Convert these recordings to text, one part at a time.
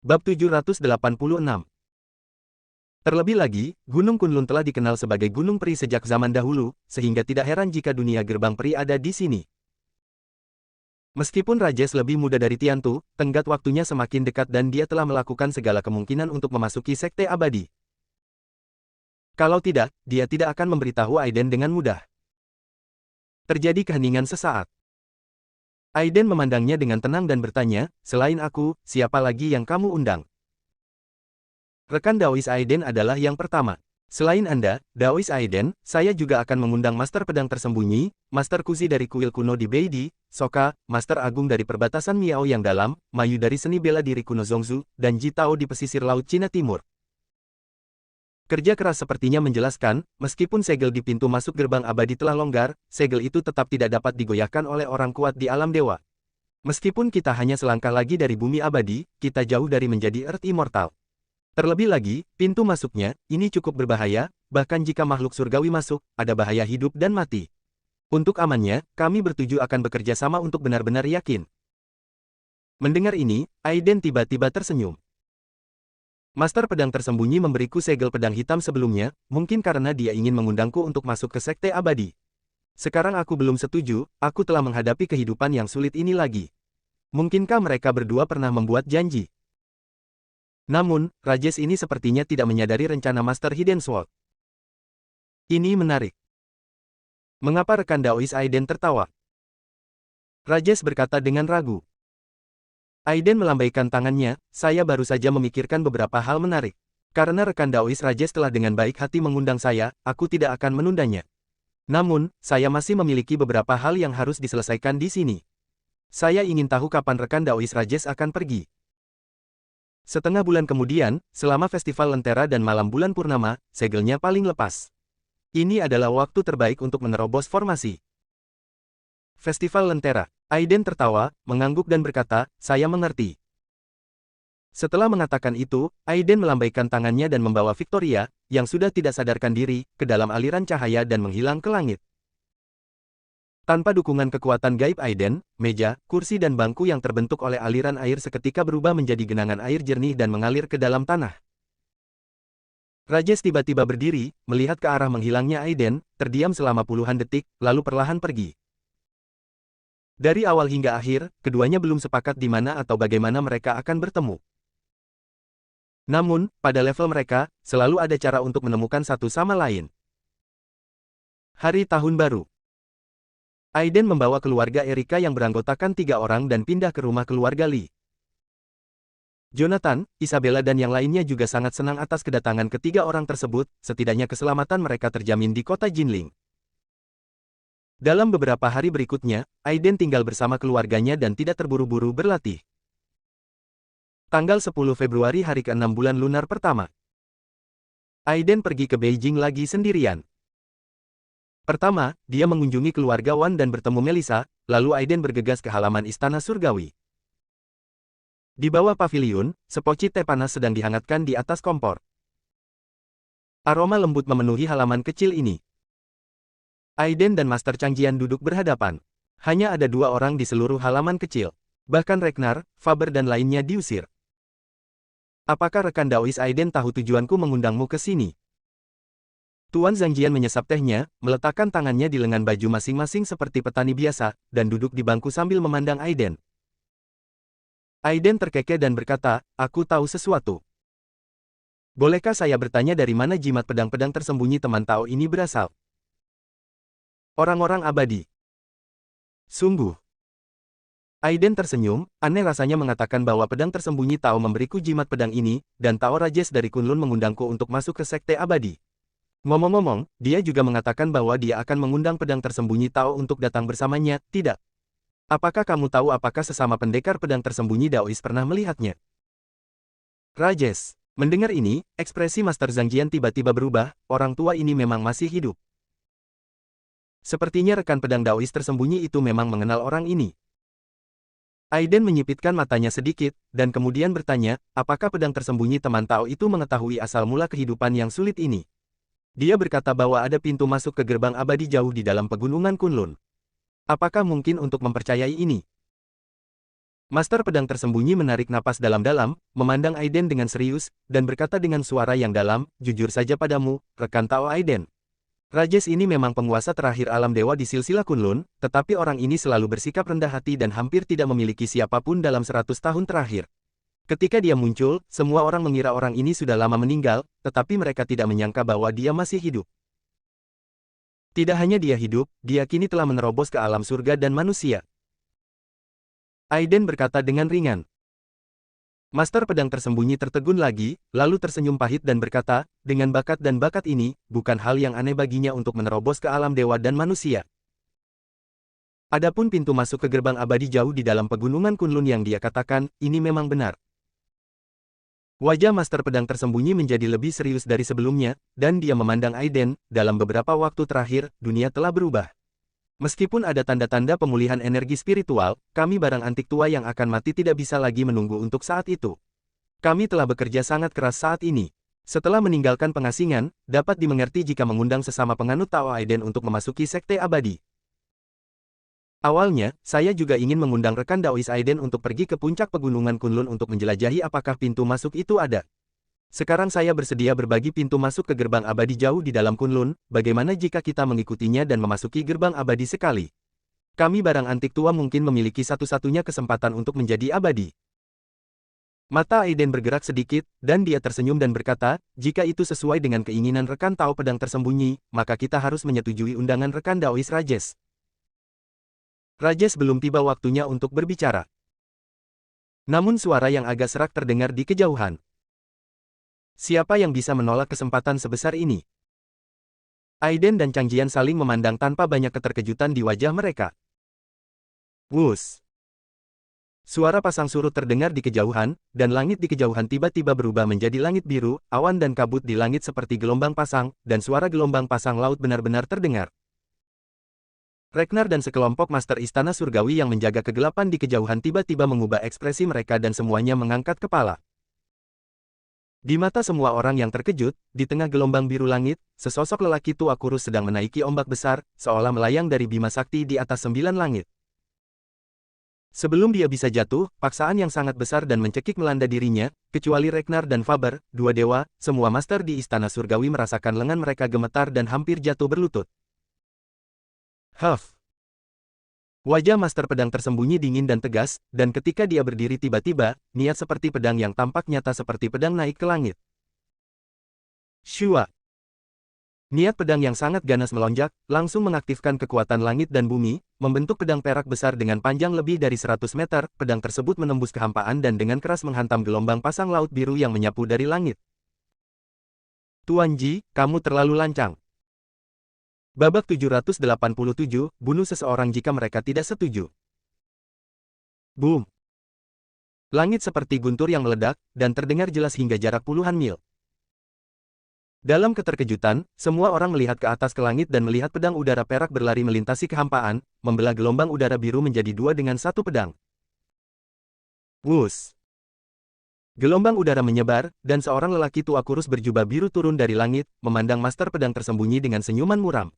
Bab 786. Terlebih lagi, Gunung Kunlun telah dikenal sebagai gunung peri sejak zaman dahulu, sehingga tidak heran jika dunia gerbang peri ada di sini. Meskipun Rajes lebih muda dari Tiantu, tenggat waktunya semakin dekat dan dia telah melakukan segala kemungkinan untuk memasuki Sekte Abadi. Kalau tidak, dia tidak akan memberitahu Aiden dengan mudah. Terjadi keheningan sesaat. Aiden memandangnya dengan tenang dan bertanya, "Selain aku, siapa lagi yang kamu undang?" Rekan Daois Aiden adalah yang pertama. "Selain Anda, Daois Aiden, saya juga akan mengundang Master Pedang Tersembunyi, Master Kuzi dari kuil kuno di Beidi, Soka, Master Agung dari perbatasan Miao yang dalam, Mayu dari seni bela diri kuno Zhongzu, dan Jitao di pesisir Laut Cina Timur." Kerja keras sepertinya menjelaskan, meskipun segel di pintu masuk gerbang abadi telah longgar, segel itu tetap tidak dapat digoyahkan oleh orang kuat di alam dewa. Meskipun kita hanya selangkah lagi dari bumi abadi, kita jauh dari menjadi Earth Immortal. Terlebih lagi, pintu masuknya, ini cukup berbahaya, bahkan jika makhluk surgawi masuk, ada bahaya hidup dan mati. Untuk amannya, kami bertujuh akan bekerja sama untuk benar-benar yakin. Mendengar ini, Aiden tiba-tiba tersenyum. Master Pedang Tersembunyi memberiku segel pedang hitam sebelumnya, mungkin karena dia ingin mengundangku untuk masuk ke Sekte Abadi. Sekarang aku belum setuju, aku telah menghadapi kehidupan yang sulit ini lagi. Mungkinkah mereka berdua pernah membuat janji? Namun, Rajes ini sepertinya tidak menyadari rencana Master Hidden Sword. Ini menarik. Mengapa rekan Daois Aiden tertawa? Rajes berkata dengan ragu. Aiden melambaikan tangannya, "Saya baru saja memikirkan beberapa hal menarik. Karena rekan Daois Rajes telah dengan baik hati mengundang saya, aku tidak akan menundanya. Namun, saya masih memiliki beberapa hal yang harus diselesaikan di sini. Saya ingin tahu kapan rekan Daois Rajes akan pergi." Setengah bulan kemudian, selama festival Lentera dan malam bulan purnama, segelnya paling lepas. Ini adalah waktu terbaik untuk menerobos formasi. Festival Lentera. Aiden tertawa, mengangguk dan berkata, "Saya mengerti." Setelah mengatakan itu, Aiden melambaikan tangannya dan membawa Victoria, yang sudah tidak sadarkan diri, ke dalam aliran cahaya dan menghilang ke langit. Tanpa dukungan kekuatan gaib Aiden, meja, kursi dan bangku yang terbentuk oleh aliran air seketika berubah menjadi genangan air jernih dan mengalir ke dalam tanah. Rajes tiba-tiba berdiri, melihat ke arah menghilangnya Aiden, terdiam selama puluhan detik, lalu perlahan pergi. Dari awal hingga akhir, keduanya belum sepakat di mana atau bagaimana mereka akan bertemu. Namun, pada level mereka, selalu ada cara untuk menemukan satu sama lain. Hari Tahun Baru. Aiden membawa keluarga Erika yang beranggotakan 3 orang dan pindah ke rumah keluarga Lee. Jonathan, Isabella dan yang lainnya juga sangat senang atas kedatangan ketiga orang tersebut, setidaknya keselamatan mereka terjamin di kota Jinling. Dalam beberapa hari berikutnya, Aiden tinggal bersama keluarganya dan tidak terburu-buru berlatih. Tanggal 10 Februari hari ke-6 bulan lunar pertama. Aiden pergi ke Beijing lagi sendirian. Pertama, dia mengunjungi keluarga Wan dan bertemu Melissa, lalu Aiden bergegas ke halaman Istana Surgawi. Di bawah paviliun, sepocit teh panas sedang dihangatkan di atas kompor. Aroma lembut memenuhi halaman kecil ini. Aiden dan Master Changjian duduk berhadapan. Hanya ada 2 orang di seluruh halaman kecil. Bahkan Ragnar, Faber dan lainnya diusir. "Apakah rekan Daois Aiden tahu tujuanku mengundangmu ke sini?" Tuan Zhangjian menyesap tehnya, meletakkan tangannya di lengan baju masing-masing seperti petani biasa, dan duduk di bangku sambil memandang Aiden. Aiden terkekeh dan berkata, "Aku tahu sesuatu. Bolehkah saya bertanya dari mana jimat pedang-pedang tersembunyi teman Tao ini berasal?" Orang-orang abadi. Sungguh. Aiden tersenyum, aneh rasanya mengatakan bahwa pedang tersembunyi Tao memberiku jimat pedang ini, dan Tao Rajes dari Kunlun mengundangku untuk masuk ke Sekte Abadi. Ngomong-ngomong, dia juga mengatakan bahwa dia akan mengundang pedang tersembunyi Tao untuk datang bersamanya, tidak? Apakah kamu tahu apakah sesama pendekar pedang tersembunyi Daois pernah melihatnya? Rajes. Mendengar ini, ekspresi Master Zhangjian tiba-tiba berubah, orang tua ini memang masih hidup. Sepertinya rekan pedang Daois tersembunyi itu memang mengenal orang ini. Aiden menyipitkan matanya sedikit, dan kemudian bertanya, apakah pedang tersembunyi teman Tao itu mengetahui asal mula kehidupan yang sulit ini? Dia berkata bahwa ada pintu masuk ke gerbang abadi jauh di dalam pegunungan Kunlun. Apakah mungkin untuk mempercayai ini? Master pedang tersembunyi menarik napas dalam-dalam, memandang Aiden dengan serius, dan berkata dengan suara yang dalam, jujur saja padamu, rekan Tao Aiden. Rajes ini memang penguasa terakhir alam dewa di silsilah Kunlun, tetapi orang ini selalu bersikap rendah hati dan hampir tidak memiliki siapapun dalam 100 tahun terakhir. Ketika dia muncul, semua orang mengira orang ini sudah lama meninggal, tetapi mereka tidak menyangka bahwa dia masih hidup. Tidak hanya dia hidup, dia kini telah menerobos ke alam surga dan manusia. Aiden berkata dengan ringan. Master pedang tersembunyi tertegun lagi, lalu tersenyum pahit dan berkata, dengan bakat dan bakat ini, bukan hal yang aneh baginya untuk menerobos ke alam dewa dan manusia. Adapun pintu masuk ke gerbang abadi jauh di dalam pegunungan Kunlun yang dia katakan, ini memang benar. Wajah Master pedang tersembunyi menjadi lebih serius dari sebelumnya, dan dia memandang Aiden, dalam beberapa waktu terakhir, dunia telah berubah. Meskipun ada tanda-tanda pemulihan energi spiritual, kami barang antik tua yang akan mati tidak bisa lagi menunggu untuk saat itu. Kami telah bekerja sangat keras saat ini. Setelah meninggalkan pengasingan, dapat dimengerti jika mengundang sesama penganut Tao Aiden untuk memasuki sekte abadi. Awalnya, saya juga ingin mengundang rekan Daois Aiden untuk pergi ke puncak pegunungan Kunlun untuk menjelajahi apakah pintu masuk itu ada. Sekarang saya bersedia berbagi pintu masuk ke gerbang abadi jauh di dalam Kunlun, bagaimana jika kita mengikutinya dan memasuki gerbang abadi sekali? Kami barang antik tua mungkin memiliki satu-satunya kesempatan untuk menjadi abadi. Mata Aiden bergerak sedikit, dan dia tersenyum dan berkata, jika itu sesuai dengan keinginan rekan Tao pedang tersembunyi, maka kita harus menyetujui undangan rekan Daois Rajes. Rajes belum tiba waktunya untuk berbicara. Namun suara yang agak serak terdengar di kejauhan. Siapa yang bisa menolak kesempatan sebesar ini? Aiden dan Changjian saling memandang tanpa banyak keterkejutan di wajah mereka. Wus! Suara pasang surut terdengar di kejauhan, dan langit di kejauhan tiba-tiba berubah menjadi langit biru, awan dan kabut di langit seperti gelombang pasang, dan suara gelombang pasang laut benar-benar terdengar. Ragnar dan sekelompok master istana surgawi yang menjaga kegelapan di kejauhan tiba-tiba mengubah ekspresi mereka dan semuanya mengangkat kepala. Di mata semua orang yang terkejut, di tengah gelombang biru langit, sesosok lelaki tua kurus sedang menaiki ombak besar, seolah melayang dari Bima Sakti di atas 9 langit. Sebelum dia bisa jatuh, paksaan yang sangat besar dan mencekik melanda dirinya, kecuali Ragnar dan Faber, dua dewa, semua master di istana surgawi merasakan lengan mereka gemetar dan hampir jatuh berlutut. Huff! Wajah Master Pedang tersembunyi dingin dan tegas, dan ketika dia berdiri tiba-tiba, niat seperti pedang yang tampak nyata seperti pedang naik ke langit. Shua! Niat pedang yang sangat ganas melonjak, langsung mengaktifkan kekuatan langit dan bumi, membentuk pedang perak besar dengan panjang lebih dari 100 meter, pedang tersebut menembus kehampaan dan dengan keras menghantam gelombang pasang laut biru yang menyapu dari langit. Tuan Ji, kamu terlalu lancang. Babak 787, bunuh seseorang jika mereka tidak setuju. Boom! Langit seperti guntur yang meledak, dan terdengar jelas hingga jarak puluhan mil. Dalam keterkejutan, semua orang melihat ke atas ke langit dan melihat pedang udara perak berlari melintasi kehampaan, membelah gelombang udara biru menjadi dua dengan satu pedang. Wus! Gelombang udara menyebar, dan seorang lelaki tua kurus berjubah biru turun dari langit, memandang Master Pedang tersembunyi dengan senyuman muram.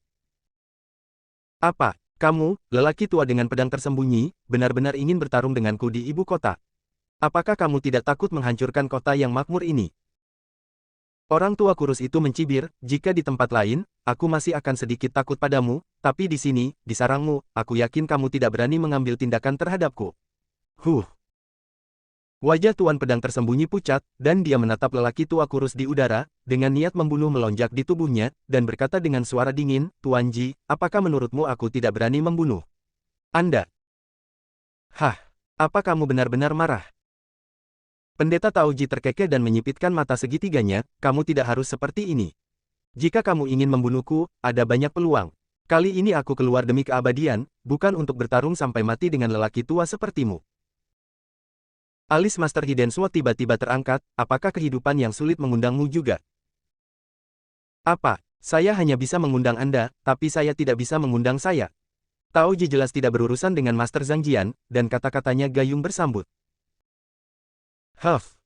Apa, kamu, lelaki tua dengan pedang tersembunyi, benar-benar ingin bertarung denganku di ibu kota? Apakah kamu tidak takut menghancurkan kota yang makmur ini? Orang tua kurus itu mencibir, jika di tempat lain, aku masih akan sedikit takut padamu, tapi di sini, di sarangmu, aku yakin kamu tidak berani mengambil tindakan terhadapku. Wajah Tuan Pedang tersembunyi pucat, dan dia menatap lelaki tua kurus di udara, dengan niat membunuh melonjak di tubuhnya, dan berkata dengan suara dingin, Tuan Ji, apakah menurutmu aku tidak berani membunuh Anda? Hah, apa kamu benar-benar marah? Pendeta Tao Ji terkekeh dan menyipitkan mata segitiganya, kamu tidak harus seperti ini. Jika kamu ingin membunuhku, ada banyak peluang. Kali ini aku keluar demi keabadian, bukan untuk bertarung sampai mati dengan lelaki tua sepertimu. Alis Master Hidden Sword tiba-tiba terangkat, apakah kehidupan yang sulit mengundangmu juga? Apa, saya hanya bisa mengundang Anda, tapi saya tidak bisa mengundang saya. Tao Ji jelas tidak berurusan dengan Master Zhang Jian, dan kata-katanya gayung bersambut. Huff.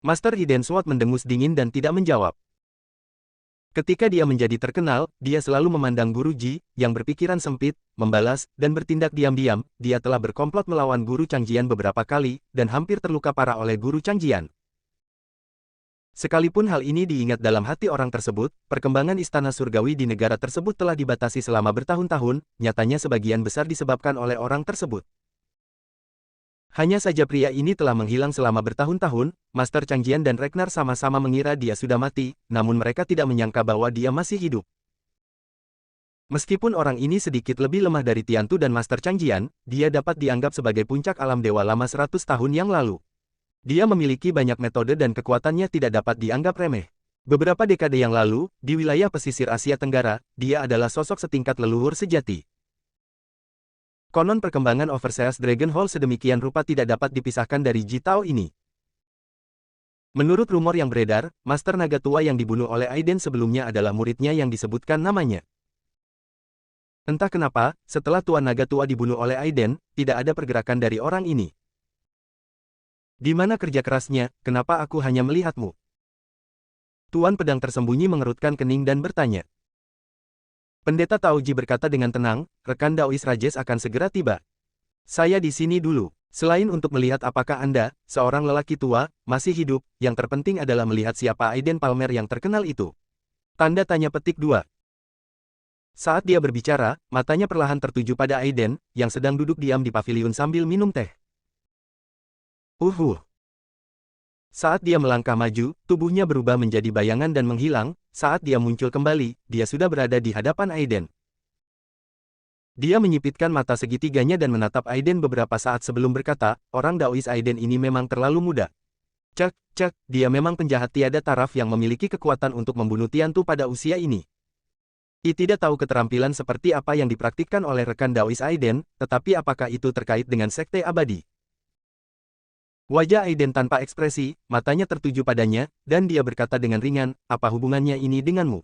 Master Hidden Sword mendengus dingin dan tidak menjawab. Ketika dia menjadi terkenal, dia selalu memandang Guru Ji, yang berpikiran sempit, membalas, dan bertindak diam-diam. Dia telah berkomplot melawan Guru Changjian beberapa kali, dan hampir terluka parah oleh Guru Changjian. Sekalipun hal ini diingat dalam hati orang tersebut, perkembangan istana surgawi di negara tersebut telah dibatasi selama bertahun-tahun, nyatanya sebagian besar disebabkan oleh orang tersebut. Hanya saja pria ini telah menghilang selama bertahun-tahun, Master Changjian dan Ragnar sama-sama mengira dia sudah mati, namun mereka tidak menyangka bahwa dia masih hidup. Meskipun orang ini sedikit lebih lemah dari Tiantu dan Master Changjian, dia dapat dianggap sebagai puncak alam dewa lama 100 tahun yang lalu. Dia memiliki banyak metode dan kekuatannya tidak dapat dianggap remeh. Beberapa dekade yang lalu, di wilayah pesisir Asia Tenggara, dia adalah sosok setingkat leluhur sejati. Konon perkembangan Overseas Dragon Hall sedemikian rupa tidak dapat dipisahkan dari Ji Tao ini. Menurut rumor yang beredar, Master Naga Tua yang dibunuh oleh Aiden sebelumnya adalah muridnya yang disebutkan namanya. Entah kenapa, setelah Tuan Naga Tua dibunuh oleh Aiden, tidak ada pergerakan dari orang ini. Di mana kerja kerasnya, kenapa aku hanya melihatmu? Tuan Pedang Tersembunyi mengerutkan kening dan bertanya. Pendeta Taoji berkata dengan tenang, rekan Daois Rajes akan segera tiba. Saya di sini dulu. Selain untuk melihat apakah Anda, seorang lelaki tua, masih hidup, yang terpenting adalah melihat siapa Aiden Palmer yang terkenal itu. Tanda tanya petik 2. Saat dia berbicara, matanya perlahan tertuju pada Aiden, yang sedang duduk diam di paviliun sambil minum teh. Saat dia melangkah maju, tubuhnya berubah menjadi bayangan dan menghilang. Saat dia muncul kembali, dia sudah berada di hadapan Aiden. Dia menyipitkan mata segitiganya dan menatap Aiden beberapa saat sebelum berkata, orang Daois Aiden ini memang terlalu muda. Cek, dia memang penjahat tiada taraf yang memiliki kekuatan untuk membunuh Tiantu pada usia ini. I tidak tahu keterampilan seperti apa yang dipraktikkan oleh rekan Daois Aiden, tetapi apakah itu terkait dengan sekte abadi? Wajah Aiden tanpa ekspresi, matanya tertuju padanya, dan dia berkata dengan ringan, apa hubungannya ini denganmu?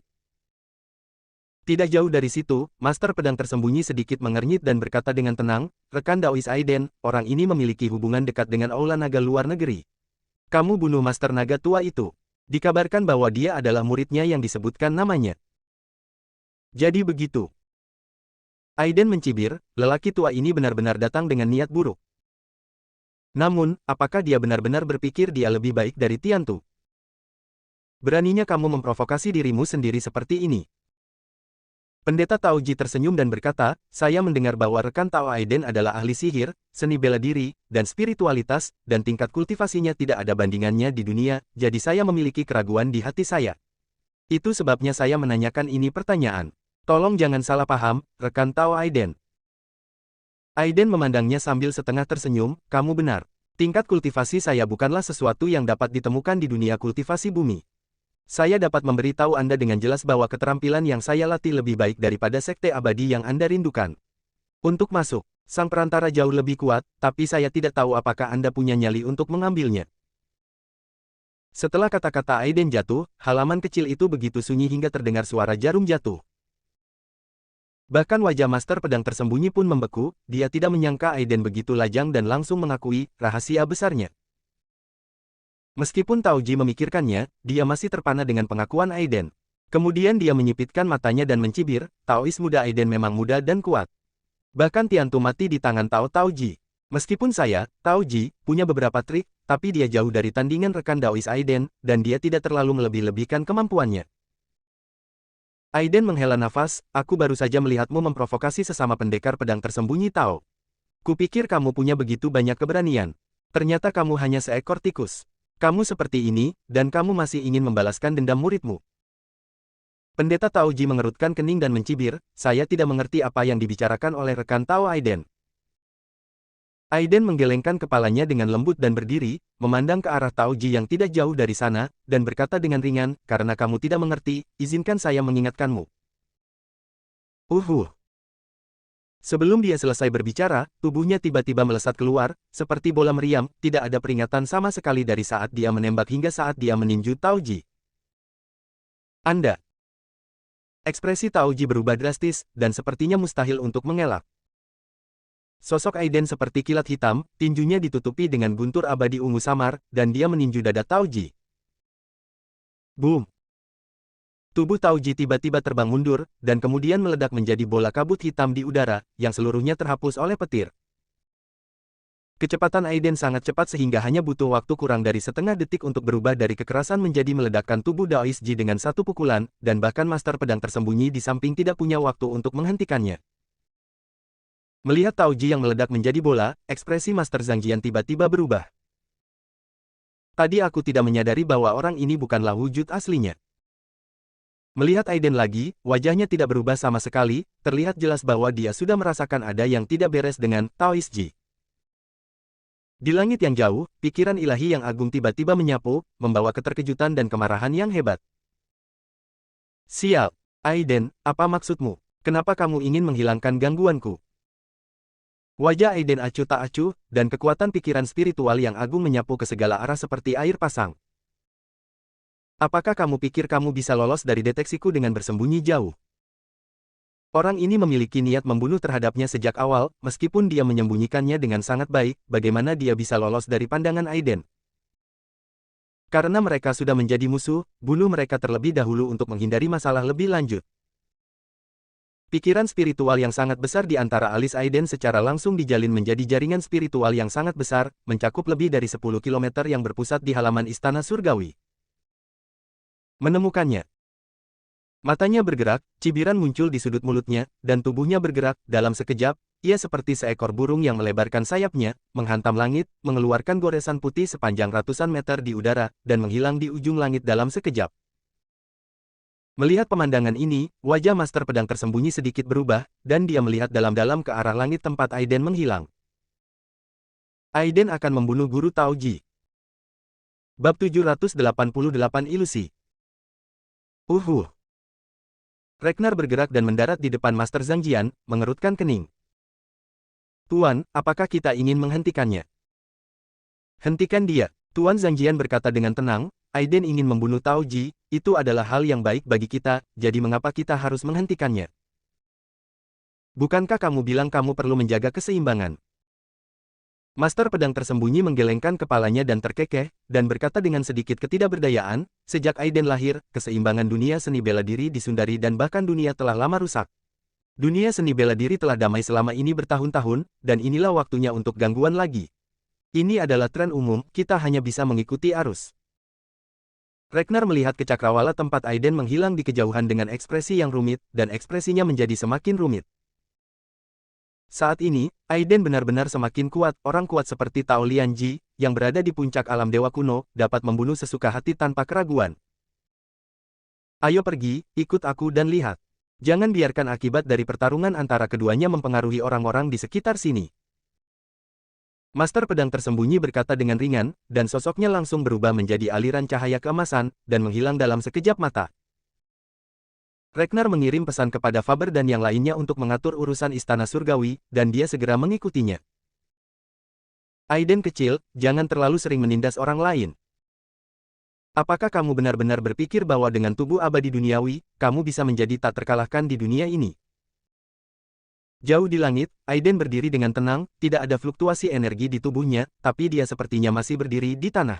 Tidak jauh dari situ, Master Pedang Tersembunyi sedikit mengernyit dan berkata dengan tenang, rekan Daois Aiden, orang ini memiliki hubungan dekat dengan Aula Naga luar negeri. Kamu bunuh Master Naga tua itu. Dikabarkan bahwa dia adalah muridnya yang disebutkan namanya. Jadi begitu. Aiden mencibir, lelaki tua ini benar-benar datang dengan niat buruk. Namun, apakah dia benar-benar berpikir dia lebih baik dari Tiantu? Beraninya kamu memprovokasi dirimu sendiri seperti ini. Pendeta Taoji tersenyum dan berkata, saya mendengar bahwa rekan Tao Aiden adalah ahli sihir, seni bela diri, dan spiritualitas, dan tingkat kultivasinya tidak ada bandingannya di dunia, jadi saya memiliki keraguan di hati saya. Itu sebabnya saya menanyakan ini pertanyaan. Tolong jangan salah paham, rekan Tao Aiden. Aiden memandangnya sambil setengah tersenyum, kamu benar. Tingkat kultivasi saya bukanlah sesuatu yang dapat ditemukan di dunia kultivasi bumi. Saya dapat memberitahu Anda dengan jelas bahwa keterampilan yang saya latih lebih baik daripada sekte abadi yang Anda rindukan. Untuk masuk, sang perantara jauh lebih kuat, tapi saya tidak tahu apakah Anda punya nyali untuk mengambilnya. Setelah kata-kata Aiden jatuh, halaman kecil itu begitu sunyi hingga terdengar suara jarum jatuh. Bahkan wajah Master Pedang Tersembunyi pun membeku, dia tidak menyangka Aiden begitu lajang dan langsung mengakui rahasia besarnya. Meskipun Taoji memikirkannya, dia masih terpana dengan pengakuan Aiden. Kemudian dia menyipitkan matanya dan mencibir, Taois muda Aiden memang muda dan kuat. Bahkan Tiantu mati di tangan Taoji. Meskipun saya, Taoji, punya beberapa trik, tapi dia jauh dari tandingan rekan Daois Aiden, dan dia tidak terlalu melebih-lebihkan kemampuannya. Aiden menghela nafas, aku baru saja melihatmu memprovokasi sesama pendekar pedang tersembunyi Tao. Kupikir kamu punya begitu banyak keberanian. Ternyata kamu hanya seekor tikus. Kamu seperti ini, dan kamu masih ingin membalaskan dendam muridmu. Pendeta Taoji mengerutkan kening dan mencibir, saya tidak mengerti apa yang dibicarakan oleh rekan Tao Aiden. Aiden menggelengkan kepalanya dengan lembut dan berdiri, memandang ke arah Taoji yang tidak jauh dari sana, dan berkata dengan ringan, karena kamu tidak mengerti, izinkan saya mengingatkanmu. Sebelum dia selesai berbicara, tubuhnya tiba-tiba melesat keluar, seperti bola meriam, tidak ada peringatan sama sekali dari saat dia menembak hingga saat dia meninju Taoji. Anda. Ekspresi Taoji berubah drastis, dan sepertinya mustahil untuk mengelak. Sosok Aiden seperti kilat hitam, tinjunya ditutupi dengan guntur abadi ungu samar, dan dia meninju dada Taoji. Boom! Tubuh Tauji tiba-tiba terbang mundur, dan kemudian meledak menjadi bola kabut hitam di udara, yang seluruhnya terhapus oleh petir. Kecepatan Aiden sangat cepat sehingga hanya butuh waktu kurang dari setengah detik untuk berubah dari kekerasan menjadi meledakkan tubuh Daois Ji dengan satu pukulan, dan bahkan Master Pedang tersembunyi di samping tidak punya waktu untuk menghentikannya. Melihat Tauji yang meledak menjadi bola, ekspresi Master Zhang Jian tiba-tiba berubah. Tadi aku tidak menyadari bahwa orang ini bukanlah wujud aslinya. Melihat Aiden lagi, wajahnya tidak berubah sama sekali, terlihat jelas bahwa dia sudah merasakan ada yang tidak beres dengan Taois Ji. Di langit yang jauh, pikiran ilahi yang agung tiba-tiba menyapu, membawa keterkejutan dan kemarahan yang hebat. Sial, Aiden, apa maksudmu? Kenapa kamu ingin menghilangkan gangguanku? Wajah Aiden acuh tak acuh, dan kekuatan pikiran spiritual yang agung menyapu ke segala arah seperti air pasang. Apakah kamu pikir kamu bisa lolos dari deteksiku dengan bersembunyi jauh? Orang ini memiliki niat membunuh terhadapnya sejak awal, meskipun dia menyembunyikannya dengan sangat baik, bagaimana dia bisa lolos dari pandangan Aiden? Karena mereka sudah menjadi musuh, bunuh mereka terlebih dahulu untuk menghindari masalah lebih lanjut. Pikiran spiritual yang sangat besar di antara alis Aiden secara langsung dijalin menjadi jaringan spiritual yang sangat besar, mencakup lebih dari 10 km yang berpusat di halaman Istana Surgawi. Menemukannya. Matanya bergerak, cibiran muncul di sudut mulutnya, dan tubuhnya bergerak. Dalam sekejap, ia seperti seekor burung yang melebarkan sayapnya, menghantam langit, mengeluarkan goresan putih sepanjang ratusan meter di udara, dan menghilang di ujung langit dalam sekejap. Melihat pemandangan ini, wajah Master Pedang tersembunyi sedikit berubah, dan dia melihat dalam-dalam ke arah langit tempat Aiden menghilang. Aiden akan membunuh Guru Taoji. Bab 788 Ilusi. Ragnar bergerak dan mendarat di depan Master Zhang Jian, mengerutkan kening. Tuan, apakah kita ingin menghentikannya? Hentikan dia, Tuan Zhang Jian berkata dengan tenang, Aiden ingin membunuh Taoji, itu adalah hal yang baik bagi kita, jadi mengapa kita harus menghentikannya? Bukankah kamu bilang kamu perlu menjaga keseimbangan? Master Pedang tersembunyi menggelengkan kepalanya dan terkekeh, dan berkata dengan sedikit ketidakberdayaan, sejak Aiden lahir, keseimbangan dunia seni bela diri disundari dan bahkan dunia telah lama rusak. Dunia seni bela diri telah damai selama ini bertahun-tahun, dan inilah waktunya untuk gangguan lagi. Ini adalah tren umum, kita hanya bisa mengikuti arus. Ragnar melihat ke cakrawala tempat Aiden menghilang di kejauhan dengan ekspresi yang rumit, dan ekspresinya menjadi semakin rumit. Saat ini, Aiden benar-benar semakin kuat. Orang kuat seperti Tao Lianji, yang berada di puncak alam dewa kuno, dapat membunuh sesuka hati tanpa keraguan. Ayo pergi, ikut aku dan lihat. Jangan biarkan akibat dari pertarungan antara keduanya mempengaruhi orang-orang di sekitar sini. Master Pedang tersembunyi berkata dengan ringan, dan sosoknya langsung berubah menjadi aliran cahaya keemasan, dan menghilang dalam sekejap mata. Ragnar mengirim pesan kepada Faber dan yang lainnya untuk mengatur urusan Istana Surgawi, dan dia segera mengikutinya. Aiden kecil, jangan terlalu sering menindas orang lain. Apakah kamu benar-benar berpikir bahwa dengan tubuh abadi duniawi, kamu bisa menjadi tak terkalahkan di dunia ini? Jauh di langit, Aiden berdiri dengan tenang, tidak ada fluktuasi energi di tubuhnya, tapi dia sepertinya masih berdiri di tanah.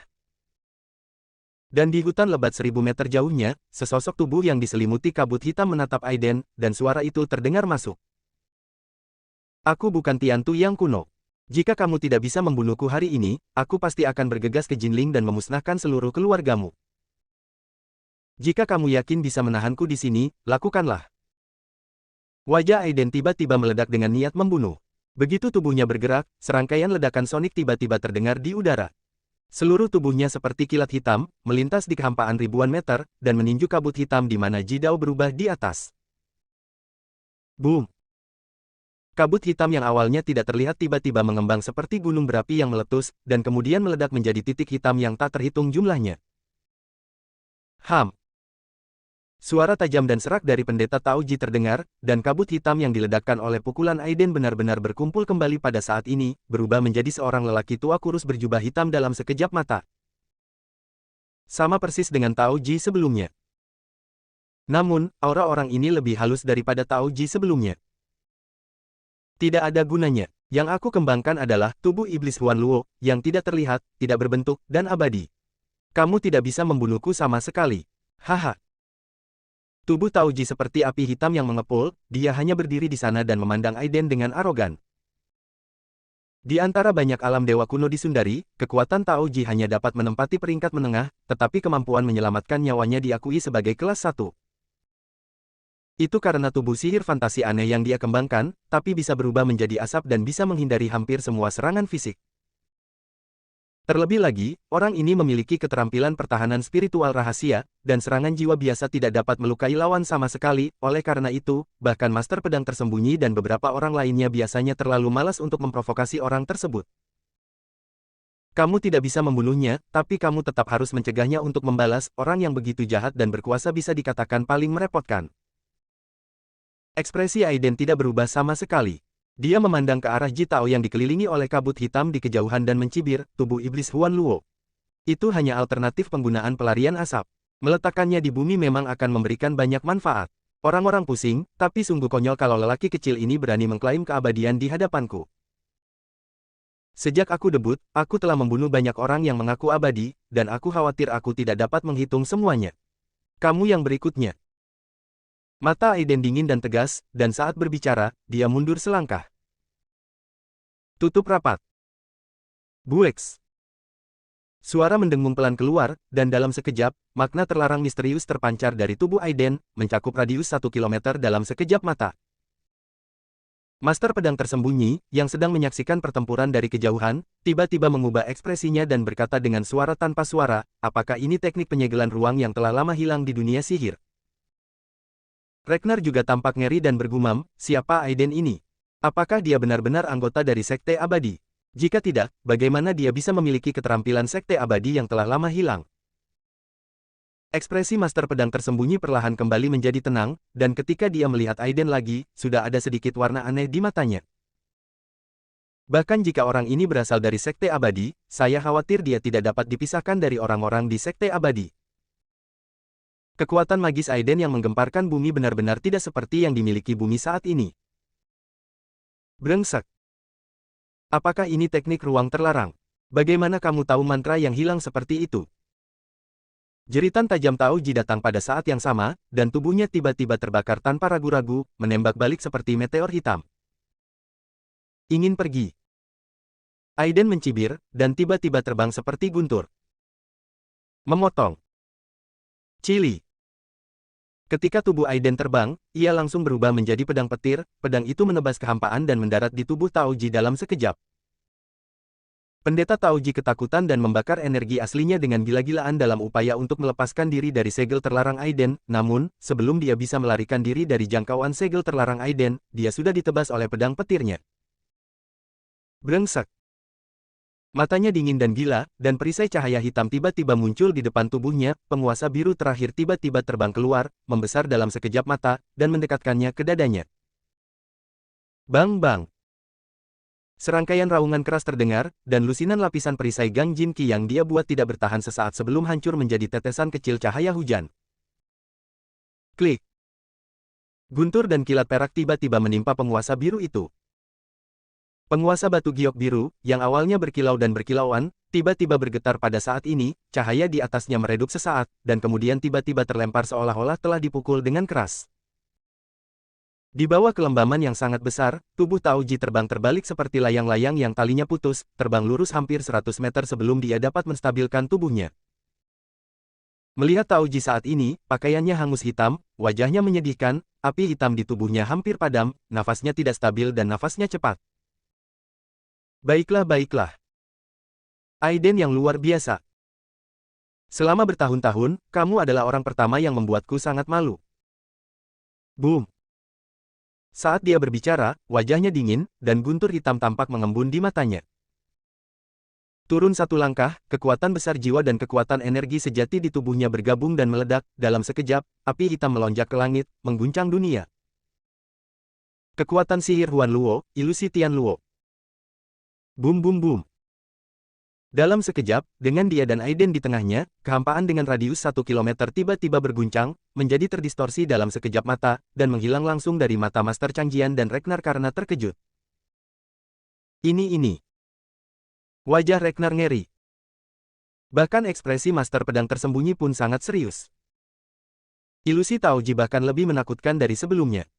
Dan di hutan lebat 1000 meter jauhnya, sesosok tubuh yang diselimuti kabut hitam menatap Aiden, dan suara itu terdengar masuk. Aku bukan Tiantu yang kuno. Jika kamu tidak bisa membunuhku hari ini, aku pasti akan bergegas ke Jinling dan memusnahkan seluruh keluargamu. Jika kamu yakin bisa menahanku di sini, lakukanlah. Wajah Aiden tiba-tiba meledak dengan niat membunuh. Begitu tubuhnya bergerak, serangkaian ledakan sonik tiba-tiba terdengar di udara. Seluruh tubuhnya seperti kilat hitam, melintas di kehampaan ribuan meter, dan meninju kabut hitam di mana Jidao berubah di atas. Boom! Kabut hitam yang awalnya tidak terlihat tiba-tiba mengembang seperti gunung berapi yang meletus, dan kemudian meledak menjadi titik hitam yang tak terhitung jumlahnya. Ham! Suara tajam dan serak dari pendeta Taoji terdengar, dan kabut hitam yang diledakkan oleh pukulan Aiden benar-benar berkumpul kembali pada saat ini, berubah menjadi seorang lelaki tua kurus berjubah hitam dalam sekejap mata. Sama persis dengan Taoji sebelumnya. Namun, aura orang ini lebih halus daripada Taoji sebelumnya. Tidak ada gunanya. Yang aku kembangkan adalah tubuh iblis Huan Luo, yang tidak terlihat, tidak berbentuk, dan abadi. Kamu tidak bisa membunuhku sama sekali. Haha. Tubuh Taoji seperti api hitam yang mengepul, dia hanya berdiri di sana dan memandang Aiden dengan arogan. Di antara banyak alam dewa kuno di Sundari, kekuatan Taoji hanya dapat menempati peringkat menengah, tetapi kemampuan menyelamatkan nyawanya diakui sebagai kelas 1. Itu karena tubuh sihir fantasi aneh yang dia kembangkan, tapi bisa berubah menjadi asap dan bisa menghindari hampir semua serangan fisik. Terlebih lagi, orang ini memiliki keterampilan pertahanan spiritual rahasia, dan serangan jiwa biasa tidak dapat melukai lawan sama sekali. Oleh karena itu, bahkan Master Pedang Tersembunyi dan beberapa orang lainnya biasanya terlalu malas untuk memprovokasi orang tersebut. Kamu tidak bisa membunuhnya, tapi kamu tetap harus mencegahnya untuk membalas. Orang yang begitu jahat dan berkuasa bisa dikatakan paling merepotkan. Ekspresi Aiden tidak berubah sama sekali. Dia memandang ke arah Ji Tao yang dikelilingi oleh kabut hitam di kejauhan dan mencibir, tubuh iblis Huan Luo. Itu hanya alternatif penggunaan pelarian asap. Meletakkannya di bumi memang akan memberikan banyak manfaat. Orang-orang pusing, tapi sungguh konyol kalau lelaki kecil ini berani mengklaim keabadian di hadapanku. Sejak aku debut, aku telah membunuh banyak orang yang mengaku abadi, dan aku khawatir aku tidak dapat menghitung semuanya. Kamu yang berikutnya. Mata Aiden dingin dan tegas, dan saat berbicara, dia mundur selangkah. Tutup rapat. Bueks. Suara mendengung pelan keluar, dan dalam sekejap, makna terlarang misterius terpancar dari tubuh Aiden, mencakup radius 1 kilometer dalam sekejap mata. Master Pedang Tersembunyi, yang sedang menyaksikan pertempuran dari kejauhan, tiba-tiba mengubah ekspresinya dan berkata dengan suara tanpa suara, apakah ini teknik penyegelan ruang yang telah lama hilang di dunia sihir? Ragnar juga tampak ngeri dan bergumam, siapa Aiden ini? Apakah dia benar-benar anggota dari Sekte Abadi? Jika tidak, bagaimana dia bisa memiliki keterampilan Sekte Abadi yang telah lama hilang? Ekspresi Master Pedang Tersembunyi perlahan kembali menjadi tenang, dan ketika dia melihat Aiden lagi, sudah ada sedikit warna aneh di matanya. Bahkan jika orang ini berasal dari Sekte Abadi, saya khawatir dia tidak dapat dipisahkan dari orang-orang di Sekte Abadi. Kekuatan magis Aiden yang menggemparkan bumi benar-benar tidak seperti yang dimiliki bumi saat ini. Brengsek. Apakah ini teknik ruang terlarang? Bagaimana kamu tahu mantra yang hilang seperti itu? Jeritan tajam Taoji datang pada saat yang sama, dan tubuhnya tiba-tiba terbakar tanpa ragu-ragu, menembak balik seperti meteor hitam. Ingin pergi. Aiden mencibir, dan tiba-tiba terbang seperti guntur. Memotong. Cili. Ketika tubuh Aiden terbang, ia langsung berubah menjadi pedang petir, pedang itu menebas kehampaan dan mendarat di tubuh Taoji dalam sekejap. Pendeta Taoji ketakutan dan membakar energi aslinya dengan gila-gilaan dalam upaya untuk melepaskan diri dari segel terlarang Aiden, namun, sebelum dia bisa melarikan diri dari jangkauan segel terlarang Aiden, dia sudah ditebas oleh pedang petirnya. Brengsek. Matanya dingin dan gila, dan perisai cahaya hitam tiba-tiba muncul di depan tubuhnya, penguasa biru terakhir tiba-tiba terbang keluar, membesar dalam sekejap mata, dan mendekatkannya ke dadanya. Bang-bang. Serangkaian raungan keras terdengar, dan lusinan lapisan perisai Gang Jin Ki yang dia buat tidak bertahan sesaat sebelum hancur menjadi tetesan kecil cahaya hujan. Klik. Guntur dan kilat perak tiba-tiba menimpa penguasa biru itu. Penguasa batu giok biru, yang awalnya berkilau dan berkilauan, tiba-tiba bergetar pada saat ini, cahaya di atasnya meredup sesaat, dan kemudian tiba-tiba terlempar seolah-olah telah dipukul dengan keras. Di bawah kelembaman yang sangat besar, tubuh Taoji terbang terbalik seperti layang-layang yang talinya putus, terbang lurus hampir 100 meter sebelum dia dapat menstabilkan tubuhnya. Melihat Taoji saat ini, pakaiannya hangus hitam, wajahnya menyedihkan, api hitam di tubuhnya hampir padam, nafasnya tidak stabil dan nafasnya cepat. Baiklah. Aiden yang luar biasa. Selama bertahun-tahun, kamu adalah orang pertama yang membuatku sangat malu. Boom. Saat dia berbicara, wajahnya dingin, dan guntur hitam tampak mengembun di matanya. Turun satu langkah, kekuatan besar jiwa dan kekuatan energi sejati di tubuhnya bergabung dan meledak, dalam sekejap, api hitam melonjak ke langit, mengguncang dunia. Kekuatan sihir Huan Luo, ilusi Tian Luo. Boom boom boom. Dalam sekejap, dengan dia dan Aiden di tengahnya, kehampaan dengan radius 1 kilometer tiba-tiba berguncang, menjadi terdistorsi dalam sekejap mata, dan menghilang langsung dari mata Master Changjian dan Ragnar karena terkejut. Ini. Wajah Ragnar ngeri. Bahkan ekspresi Master Pedang Tersembunyi pun sangat serius. Ilusi Taoji bahkan lebih menakutkan dari sebelumnya.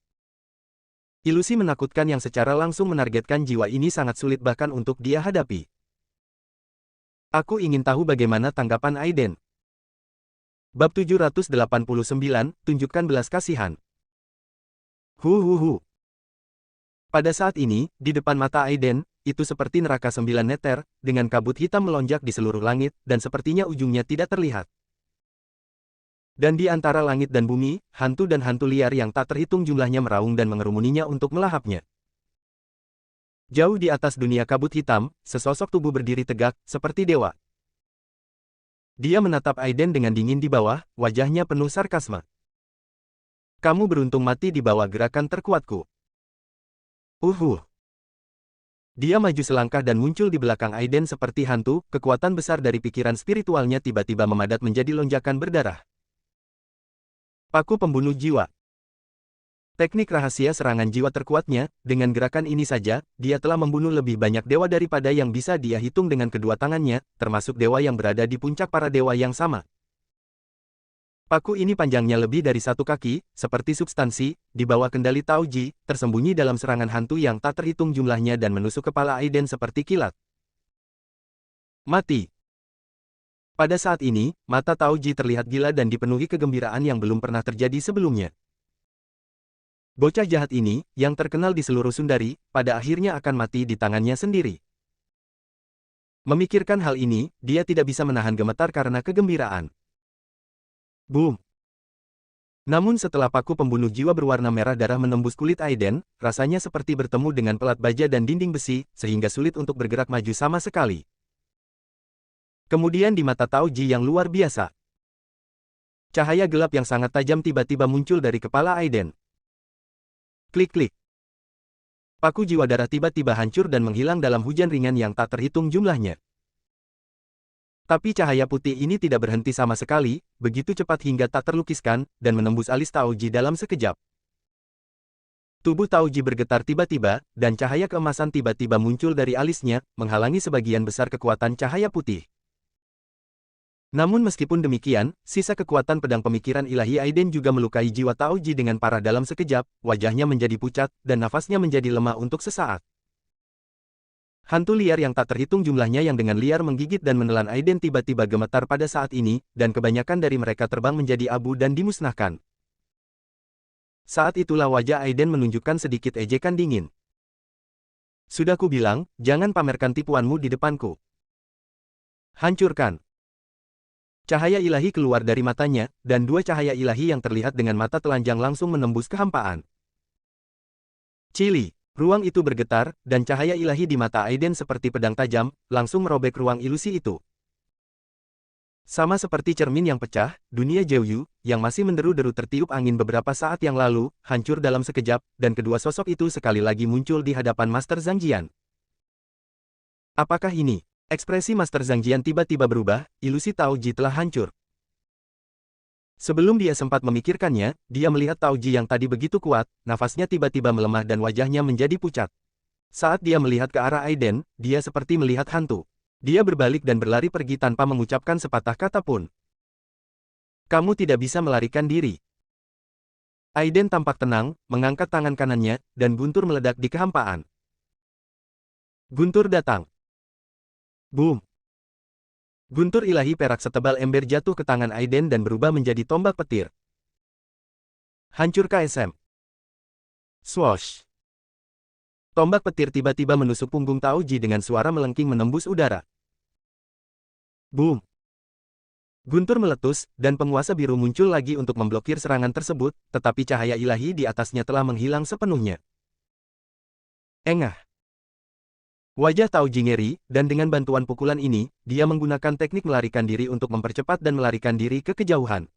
Ilusi menakutkan yang secara langsung menargetkan jiwa ini sangat sulit bahkan untuk dia hadapi. Aku ingin tahu bagaimana tanggapan Aiden. Bab 789, Tunjukkan Belas Kasihan. Hu. Pada saat ini, di depan mata Aiden, itu seperti neraka 9 meter, dengan kabut hitam melonjak di seluruh langit, dan sepertinya ujungnya tidak terlihat. Dan di antara langit dan bumi, hantu dan hantu liar yang tak terhitung jumlahnya meraung dan mengerumuninya untuk melahapnya. Jauh di atas dunia kabut hitam, sesosok tubuh berdiri tegak, seperti dewa. Dia menatap Aiden dengan dingin di bawah, wajahnya penuh sarkasme. Kamu beruntung mati di bawah gerakan terkuatku. Dia maju selangkah dan muncul di belakang Aiden seperti hantu, kekuatan besar dari pikiran spiritualnya tiba-tiba memadat menjadi lonjakan berdarah. Paku pembunuh jiwa. Teknik rahasia serangan jiwa terkuatnya, dengan gerakan ini saja, dia telah membunuh lebih banyak dewa daripada yang bisa dia hitung dengan kedua tangannya, termasuk dewa yang berada di puncak para dewa yang sama. Paku ini panjangnya lebih dari 1 kaki, seperti substansi, di bawah kendali Taoji, tersembunyi dalam serangan hantu yang tak terhitung jumlahnya dan menusuk kepala Aiden seperti kilat. Mati. Pada saat ini, mata Taoji terlihat gila dan dipenuhi kegembiraan yang belum pernah terjadi sebelumnya. Bocah jahat ini, yang terkenal di seluruh Sundari, pada akhirnya akan mati di tangannya sendiri. Memikirkan hal ini, dia tidak bisa menahan gemetar karena kegembiraan. Boom! Namun setelah paku pembunuh jiwa berwarna merah darah menembus kulit Aiden, rasanya seperti bertemu dengan pelat baja dan dinding besi, sehingga sulit untuk bergerak maju sama sekali. Kemudian di mata Taoji yang luar biasa, cahaya gelap yang sangat tajam tiba-tiba muncul dari kepala Aiden. Klik-klik. Paku jiwa darah tiba-tiba hancur dan menghilang dalam hujan ringan yang tak terhitung jumlahnya. Tapi cahaya putih ini tidak berhenti sama sekali, begitu cepat hingga tak terlukiskan, dan menembus alis Taoji dalam sekejap. Tubuh Taoji bergetar tiba-tiba, dan cahaya keemasan tiba-tiba muncul dari alisnya, menghalangi sebagian besar kekuatan cahaya putih. Namun meskipun demikian, sisa kekuatan pedang pemikiran ilahi Aiden juga melukai jiwa Taoji dengan parah dalam sekejap, wajahnya menjadi pucat, dan nafasnya menjadi lemah untuk sesaat. Hantu liar yang tak terhitung jumlahnya yang dengan liar menggigit dan menelan Aiden tiba-tiba gemetar pada saat ini, dan kebanyakan dari mereka terbang menjadi abu dan dimusnahkan. Saat itulah wajah Aiden menunjukkan sedikit ejekan dingin. Sudah ku bilang, jangan pamerkan tipuanmu di depanku. Hancurkan. Cahaya ilahi keluar dari matanya, dan 2 cahaya ilahi yang terlihat dengan mata telanjang langsung menembus kehampaan. Cili, ruang itu bergetar, dan cahaya ilahi di mata Aiden seperti pedang tajam, langsung merobek ruang ilusi itu. Sama seperti cermin yang pecah, dunia Jiuyu, yang masih menderu-deru tertiup angin beberapa saat yang lalu, hancur dalam sekejap, dan kedua sosok itu sekali lagi muncul di hadapan Master Zhang Jian. Apakah ini? Ekspresi Master Zhang Jian tiba-tiba berubah, ilusi Taoji telah hancur. Sebelum dia sempat memikirkannya, dia melihat Taoji yang tadi begitu kuat, nafasnya tiba-tiba melemah dan wajahnya menjadi pucat. Saat dia melihat ke arah Aiden, dia seperti melihat hantu. Dia berbalik dan berlari pergi tanpa mengucapkan sepatah kata pun. Kamu tidak bisa melarikan diri. Aiden tampak tenang, mengangkat tangan kanannya, dan guntur meledak di kehampaan. Guntur datang. Boom! Guntur ilahi perak setebal ember jatuh ke tangan Aiden dan berubah menjadi tombak petir. Hancur KSM. Swoosh! Tombak petir tiba-tiba menusuk punggung Taoji dengan suara melengking menembus udara. Boom! Guntur meletus, dan penguasa biru muncul lagi untuk memblokir serangan tersebut, tetapi cahaya ilahi di atasnya telah menghilang sepenuhnya. Engah! Wajah Taoji ngeri, dan dengan bantuan pukulan ini, dia menggunakan teknik melarikan diri untuk mempercepat dan melarikan diri ke kejauhan.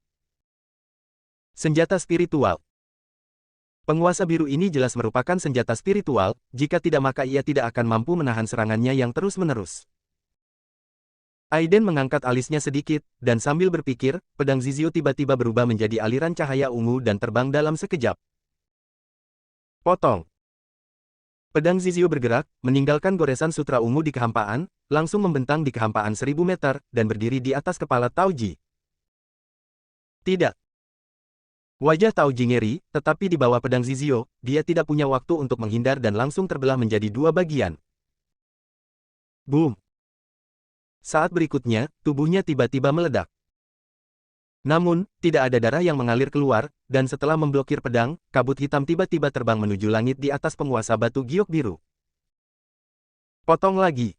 Senjata spiritual. Penguasa biru ini jelas merupakan senjata spiritual, jika tidak maka ia tidak akan mampu menahan serangannya yang terus-menerus. Aiden mengangkat alisnya sedikit, dan sambil berpikir, pedang Zizio tiba-tiba berubah menjadi aliran cahaya ungu dan terbang dalam sekejap. Potong. Pedang Zizio bergerak, meninggalkan goresan sutra ungu di kehampaan, langsung membentang di kehampaan 1000 meter, dan berdiri di atas kepala Taoji. Tidak. Wajah Tao Ji ngeri, tetapi di bawah pedang Zizio, dia tidak punya waktu untuk menghindar dan langsung terbelah menjadi dua bagian. Boom! Saat berikutnya, tubuhnya tiba-tiba meledak. Namun, tidak ada darah yang mengalir keluar, dan setelah memblokir pedang, kabut hitam tiba-tiba terbang menuju langit di atas penguasa batu giok biru. Potong lagi.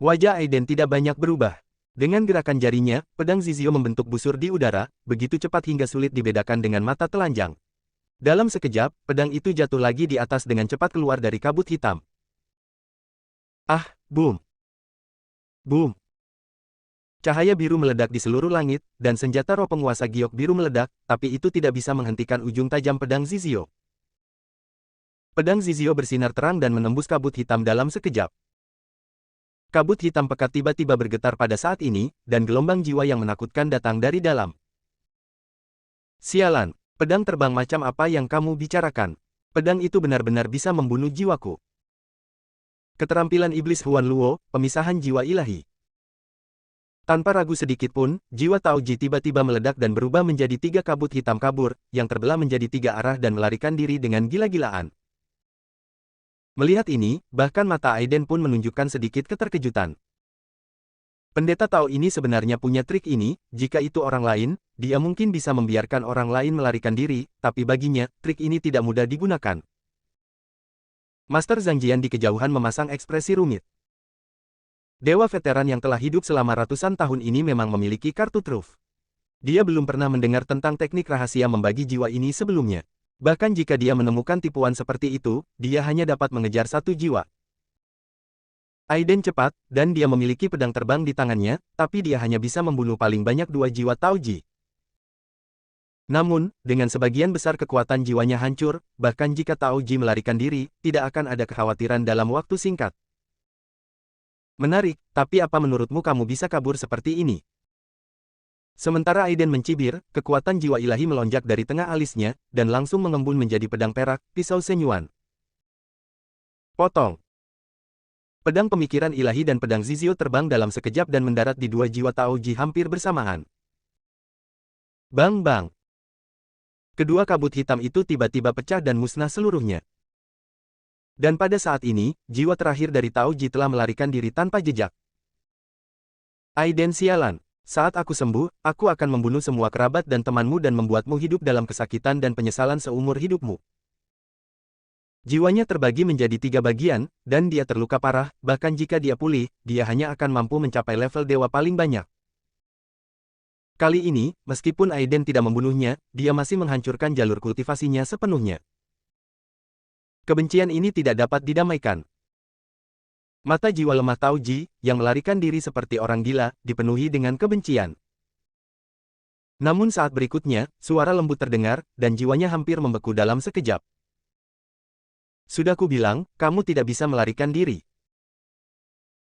Wajah Aiden tidak banyak berubah. Dengan gerakan jarinya, pedang Zizio membentuk busur di udara, begitu cepat hingga sulit dibedakan dengan mata telanjang. Dalam sekejap, pedang itu jatuh lagi di atas dengan cepat keluar dari kabut hitam. Ah, boom! Boom! Cahaya biru meledak di seluruh langit, dan senjata roh penguasa giok biru meledak, tapi itu tidak bisa menghentikan ujung tajam pedang Zizio. Pedang Zizio bersinar terang dan menembus kabut hitam dalam sekejap. Kabut hitam pekat tiba-tiba bergetar pada saat ini, dan gelombang jiwa yang menakutkan datang dari dalam. Sialan, pedang terbang macam apa yang kamu bicarakan? Pedang itu benar-benar bisa membunuh jiwaku. Keterampilan iblis Huan Luo, pemisahan jiwa ilahi. Tanpa ragu sedikit pun, jiwa Tao Ji tiba-tiba meledak dan berubah menjadi tiga kabut hitam kabur, yang terbelah menjadi tiga arah dan melarikan diri dengan gila-gilaan. Melihat ini, bahkan mata Aiden pun menunjukkan sedikit keterkejutan. Pendeta Tao ini sebenarnya punya trik ini, jika itu orang lain, dia mungkin bisa membiarkan orang lain melarikan diri, tapi baginya, trik ini tidak mudah digunakan. Master Zhang Jian di kejauhan memasang ekspresi rumit. Dewa veteran yang telah hidup selama ratusan tahun ini memang memiliki kartu truf. Dia belum pernah mendengar tentang teknik rahasia membagi jiwa ini sebelumnya. Bahkan jika dia menemukan tipuan seperti itu, dia hanya dapat mengejar satu jiwa. Aiden cepat, dan dia memiliki pedang terbang di tangannya, tapi dia hanya bisa membunuh paling banyak dua jiwa Tao Ji. Namun, dengan sebagian besar kekuatan jiwanya hancur, bahkan jika Tao Ji melarikan diri, tidak akan ada kekhawatiran dalam waktu singkat. Menarik, tapi apa menurutmu kamu bisa kabur seperti ini? Sementara Aiden mencibir, kekuatan jiwa ilahi melonjak dari tengah alisnya, dan langsung mengembun menjadi pedang perak, pisau senyuan. Potong. Pedang pemikiran ilahi dan pedang Zizio terbang dalam sekejap dan mendarat di dua jiwa Tao Ji hampir bersamaan. Bang-bang. Kedua kabut hitam itu tiba-tiba pecah dan musnah seluruhnya. Dan pada saat ini, jiwa terakhir dari Tao Ji telah melarikan diri tanpa jejak. Aiden sialan. Saat aku sembuh, aku akan membunuh semua kerabat dan temanmu dan membuatmu hidup dalam kesakitan dan penyesalan seumur hidupmu. Jiwanya terbagi menjadi tiga bagian, dan dia terluka parah, bahkan jika dia pulih, dia hanya akan mampu mencapai level dewa paling banyak. Kali ini, meskipun Aiden tidak membunuhnya, dia masih menghancurkan jalur kultivasinya sepenuhnya. Kebencian ini tidak dapat didamaikan. Mata jiwa lemah Tao Ji, yang melarikan diri seperti orang gila, dipenuhi dengan kebencian. Namun saat berikutnya, suara lembut terdengar, dan jiwanya hampir membeku dalam sekejap. Sudah kubilang, kamu tidak bisa melarikan diri.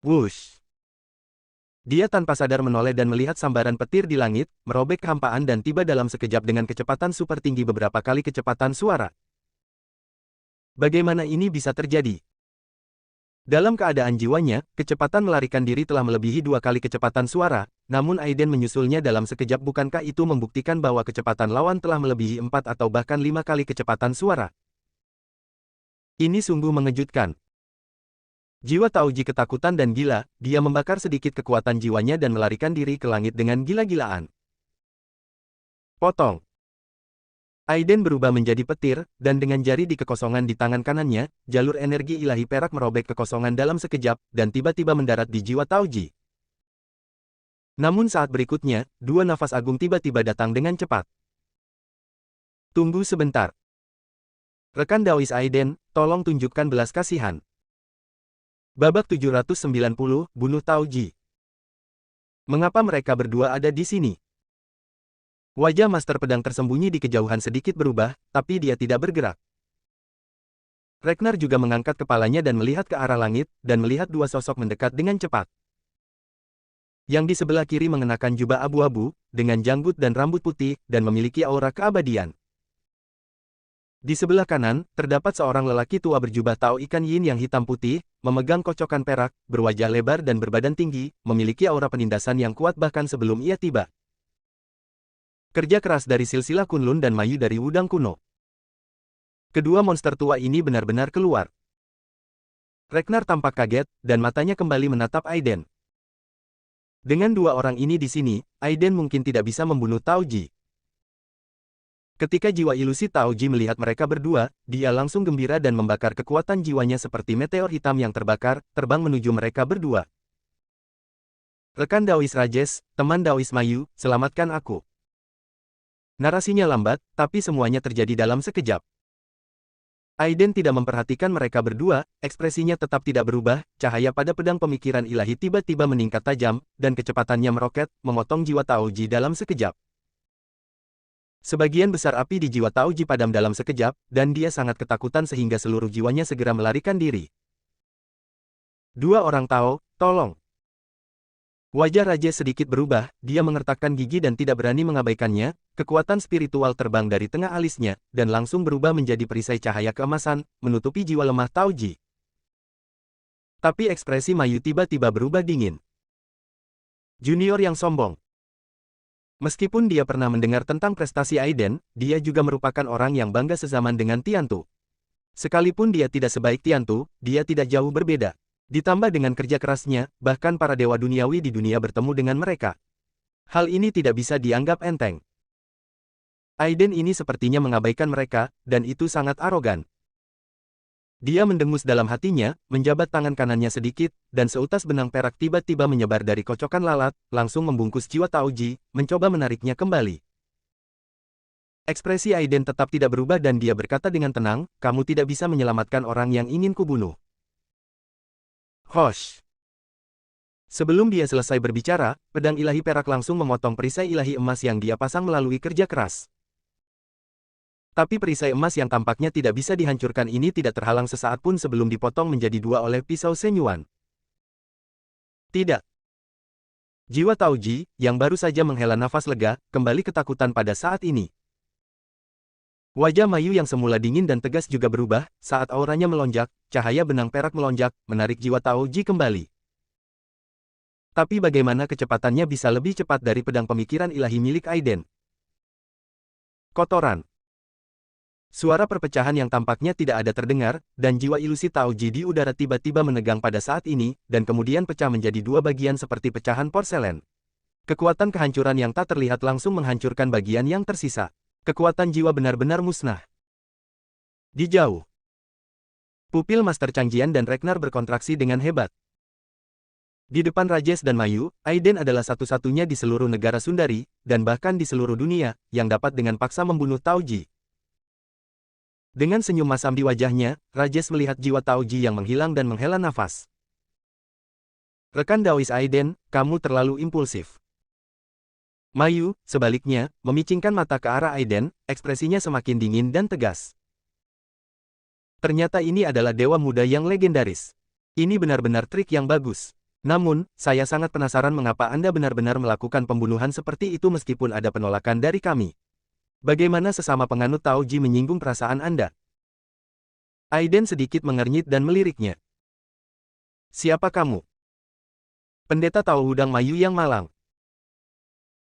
Wush! Dia tanpa sadar menoleh dan melihat sambaran petir di langit, merobek kehampaan dan tiba dalam sekejap dengan kecepatan super tinggi beberapa kali kecepatan suara. Bagaimana ini bisa terjadi? Dalam keadaan jiwanya, kecepatan melarikan diri telah melebihi 2 kali kecepatan suara, namun Aiden menyusulnya dalam sekejap. Bukankah itu membuktikan bahwa kecepatan lawan telah melebihi 4 atau bahkan 5 kali kecepatan suara? Ini sungguh mengejutkan. Jiwa Tao Ji ketakutan dan gila, dia membakar sedikit kekuatan jiwanya dan melarikan diri ke langit dengan gila-gilaan. Potong. Aiden berubah menjadi petir, dan dengan jari di kekosongan di tangan kanannya, jalur energi ilahi perak merobek kekosongan dalam sekejap, dan tiba-tiba mendarat di jiwa Tao Ji. Namun saat berikutnya, dua nafas agung tiba-tiba datang dengan cepat. Tunggu sebentar. Rekan Daois Aiden, tolong tunjukkan belas kasihan. Babak 790, bunuh Tao Ji. Mengapa mereka berdua ada di sini? Wajah Master Pedang tersembunyi di kejauhan sedikit berubah, tapi dia tidak bergerak. Ragnar juga mengangkat kepalanya dan melihat ke arah langit, dan melihat dua sosok mendekat dengan cepat. Yang di sebelah kiri mengenakan jubah abu-abu, dengan janggut dan rambut putih, dan memiliki aura keabadian. Di sebelah kanan, terdapat seorang lelaki tua berjubah Tao Ikan Yin yang hitam putih, memegang kocokan perak, berwajah lebar dan berbadan tinggi, memiliki aura penindasan yang kuat bahkan sebelum ia tiba. Kerja keras dari silsilah Kunlun dan Mayu dari Wudang kuno. Kedua monster tua ini benar-benar keluar. Ragnar tampak kaget, dan matanya kembali menatap Aiden. Dengan dua orang ini di sini, Aiden mungkin tidak bisa membunuh Tao Ji. Ketika jiwa ilusi Tao Ji melihat mereka berdua, dia langsung gembira dan membakar kekuatan jiwanya seperti meteor hitam yang terbakar, terbang menuju mereka berdua. Rekan Daois Rajes, teman Daois Mayu, selamatkan aku. Narasinya lambat, tapi semuanya terjadi dalam sekejap. Aiden tidak memperhatikan mereka berdua, ekspresinya tetap tidak berubah, cahaya pada pedang pemikiran ilahi tiba-tiba meningkat tajam, dan kecepatannya meroket, memotong jiwa Tao Ji dalam sekejap. Sebagian besar api di jiwa Tao Ji padam dalam sekejap, dan dia sangat ketakutan sehingga seluruh jiwanya segera melarikan diri. Dua orang Tao, tolong. Wajah Raja sedikit berubah, dia mengertakkan gigi dan tidak berani mengabaikannya, kekuatan spiritual terbang dari tengah alisnya, dan langsung berubah menjadi perisai cahaya keemasan, menutupi jiwa lemah Tao Ji. Tapi ekspresi Mayu tiba-tiba berubah dingin. Junior yang sombong. Meskipun dia pernah mendengar tentang prestasi Aiden, dia juga merupakan orang yang bangga sezaman dengan Tiantu. Sekalipun dia tidak sebaik Tiantu, dia tidak jauh berbeda. Ditambah dengan kerja kerasnya, bahkan para dewa duniawi di dunia bertemu dengan mereka. Hal ini tidak bisa dianggap enteng. Aiden ini sepertinya mengabaikan mereka, dan itu sangat arogan. Dia mendengus dalam hatinya, menjabat tangan kanannya sedikit, dan seutas benang perak tiba-tiba menyebar dari kocokan lalat, langsung membungkus jiwa Tao Ji, mencoba menariknya kembali. Ekspresi Aiden tetap tidak berubah dan dia berkata dengan tenang, kamu tidak bisa menyelamatkan orang yang ingin kubunuh. Hosh. Sebelum dia selesai berbicara, pedang ilahi perak langsung memotong perisai ilahi emas yang dia pasang melalui kerja keras. Tapi perisai emas yang tampaknya tidak bisa dihancurkan ini tidak terhalang sesaat pun sebelum dipotong menjadi dua oleh pisau Shenyuan. Tidak. Jiwa Tao Ji, yang baru saja menghela nafas lega, kembali ketakutan pada saat ini. Wajah Mayu yang semula dingin dan tegas juga berubah, saat auranya melonjak, cahaya benang perak melonjak, menarik jiwa Tao Ji kembali. Tapi bagaimana kecepatannya bisa lebih cepat dari pedang pemikiran ilahi milik Aiden? Kotoran. Suara perpecahan yang tampaknya tidak ada terdengar, dan jiwa ilusi Tao Ji di udara tiba-tiba menegang pada saat ini, dan kemudian pecah menjadi dua bagian seperti pecahan porselen. Kekuatan kehancuran yang tak terlihat langsung menghancurkan bagian yang tersisa. Kekuatan jiwa benar-benar musnah. Di jauh. Pupil Master Changjian dan Ragnar berkontraksi dengan hebat. Di depan Rajes dan Mayu, Aiden adalah satu-satunya di seluruh negara Sundari, dan bahkan di seluruh dunia, yang dapat dengan paksa membunuh Tao Ji. Dengan senyum masam di wajahnya, Rajes melihat jiwa Tao Ji yang menghilang dan menghela nafas. Rekan Daois Aiden, kamu terlalu impulsif. Mayu, sebaliknya, memicingkan mata ke arah Aiden, ekspresinya semakin dingin dan tegas. Ternyata ini adalah dewa muda yang legendaris. Ini benar-benar trik yang bagus. Namun, saya sangat penasaran mengapa Anda benar-benar melakukan pembunuhan seperti itu meskipun ada penolakan dari kami. Bagaimana sesama penganut Tao Ji menyinggung perasaan Anda? Aiden sedikit mengernyit dan meliriknya. Siapa kamu? Pendeta Tao Hudang Mayu yang malang.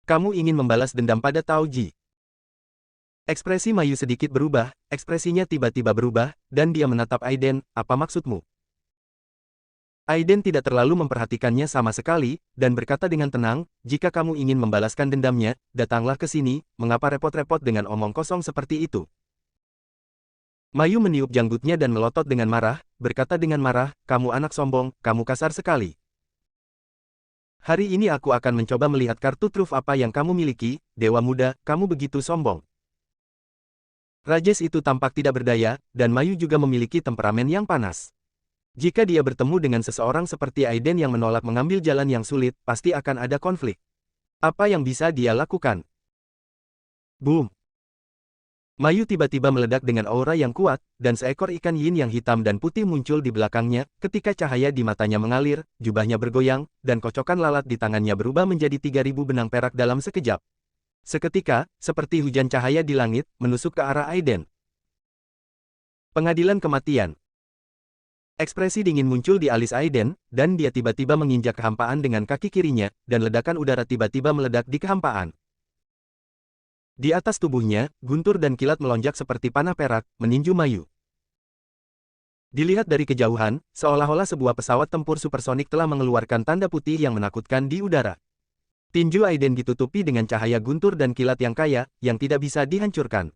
Kamu ingin membalas dendam pada Tao Ji. Ekspresi Mayu sedikit berubah, ekspresinya tiba-tiba berubah, dan dia menatap Aiden, apa maksudmu? Aiden tidak terlalu memperhatikannya sama sekali, dan berkata dengan tenang, jika kamu ingin membalaskan dendamnya, datanglah ke sini, mengapa repot-repot dengan omong kosong seperti itu? Mayu meniup janggutnya dan melotot dengan marah, berkata dengan marah, kamu anak sombong, kamu kasar sekali. Hari ini aku akan mencoba melihat kartu truf apa yang kamu miliki, Dewa Muda, kamu begitu sombong. Rajes itu tampak tidak berdaya, dan Mayu juga memiliki temperamen yang panas. Jika dia bertemu dengan seseorang seperti Aiden yang menolak mengambil jalan yang sulit, pasti akan ada konflik. Apa yang bisa dia lakukan? Boom! Mayu tiba-tiba meledak dengan aura yang kuat, dan seekor ikan yin yang hitam dan putih muncul di belakangnya, ketika cahaya di matanya mengalir, jubahnya bergoyang, dan kocokan lalat di tangannya berubah menjadi 3000 benang perak dalam sekejap. Seketika, seperti hujan cahaya di langit, menusuk ke arah Aiden. Pengadilan kematian. Ekspresi dingin muncul di alis Aiden, dan dia tiba-tiba menginjak kehampaan dengan kaki kirinya, dan ledakan udara tiba-tiba meledak di kehampaan. Di atas tubuhnya, guntur dan kilat melonjak seperti panah perak, meninju Mayu. Dilihat dari kejauhan, seolah-olah sebuah pesawat tempur supersonik telah mengeluarkan tanda putih yang menakutkan di udara. Tinju Aiden ditutupi dengan cahaya guntur dan kilat yang kaya, yang tidak bisa dihancurkan.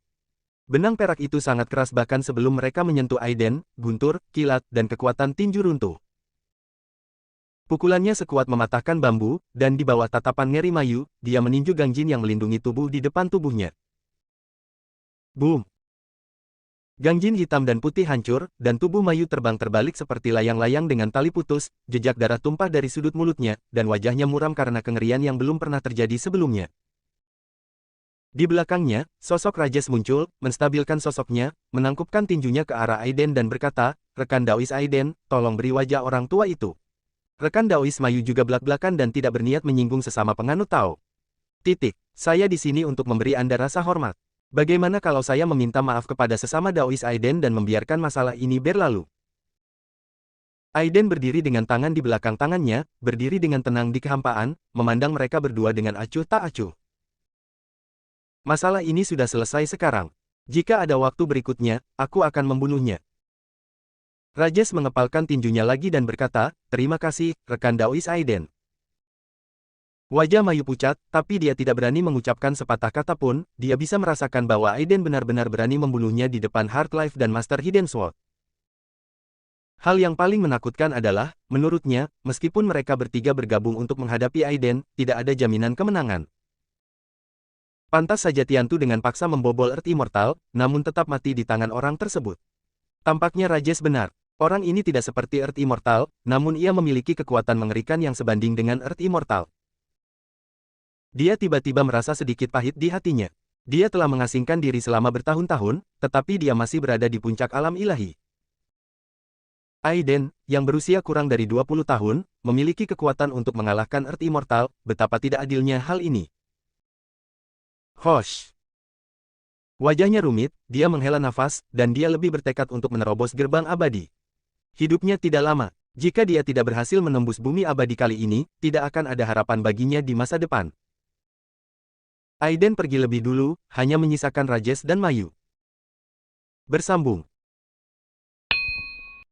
Benang perak itu sangat keras bahkan sebelum mereka menyentuh Aiden, guntur, kilat, dan kekuatan tinju runtuh. Pukulannya sekuat mematahkan bambu, dan di bawah tatapan ngeri Mayu, dia meninju Gangjin yang melindungi tubuh di depan tubuhnya. Boom! Gangjin hitam dan putih hancur, dan tubuh Mayu terbang terbalik seperti layang-layang dengan tali putus, jejak darah tumpah dari sudut mulutnya, dan wajahnya muram karena kengerian yang belum pernah terjadi sebelumnya. Di belakangnya, sosok Rajes muncul, menstabilkan sosoknya, menangkupkan tinjunya ke arah Aiden dan berkata, "Rekan Daois Aiden, tolong beri wajah orang tua itu." Rekan Daois Mayu juga belak-belakan dan tidak berniat menyinggung sesama penganut Tao. Saya di sini untuk memberi Anda rasa hormat. Bagaimana kalau saya meminta maaf kepada sesama Daois Aiden dan membiarkan masalah ini berlalu? Aiden berdiri dengan tangan di belakang tangannya, berdiri dengan tenang di kehampaan, memandang mereka berdua dengan acuh tak acuh. Masalah ini sudah selesai sekarang. Jika ada waktu berikutnya, aku akan membunuhnya. Rajes mengepalkan tinjunya lagi dan berkata, "Terima kasih, rekan Daois Aiden." Wajah Mayu pucat, tapi dia tidak berani mengucapkan sepatah kata pun, dia bisa merasakan bahwa Aiden benar-benar berani membunuhnya di depan Hard Life dan Master Hidden Sword. Hal yang paling menakutkan adalah, menurutnya, meskipun mereka bertiga bergabung untuk menghadapi Aiden, tidak ada jaminan kemenangan. Pantas saja Tiantu dengan paksa membobol Earth Immortal, namun tetap mati di tangan orang tersebut. Tampaknya Rajes benar. Orang ini tidak seperti Earth Immortal, namun ia memiliki kekuatan mengerikan yang sebanding dengan Earth Immortal. Dia tiba-tiba merasa sedikit pahit di hatinya. Dia telah mengasingkan diri selama bertahun-tahun, tetapi dia masih berada di puncak alam ilahi. Aiden, yang berusia kurang dari 20 tahun, memiliki kekuatan untuk mengalahkan Earth Immortal, betapa tidak adilnya hal ini. Hosh! Wajahnya rumit, dia menghela nafas, dan dia lebih bertekad untuk menerobos gerbang abadi. Hidupnya tidak lama. Jika dia tidak berhasil menembus bumi abadi kali ini, tidak akan ada harapan baginya di masa depan. Aiden pergi lebih dulu, hanya menyisakan Rajes dan Mayu. Bersambung.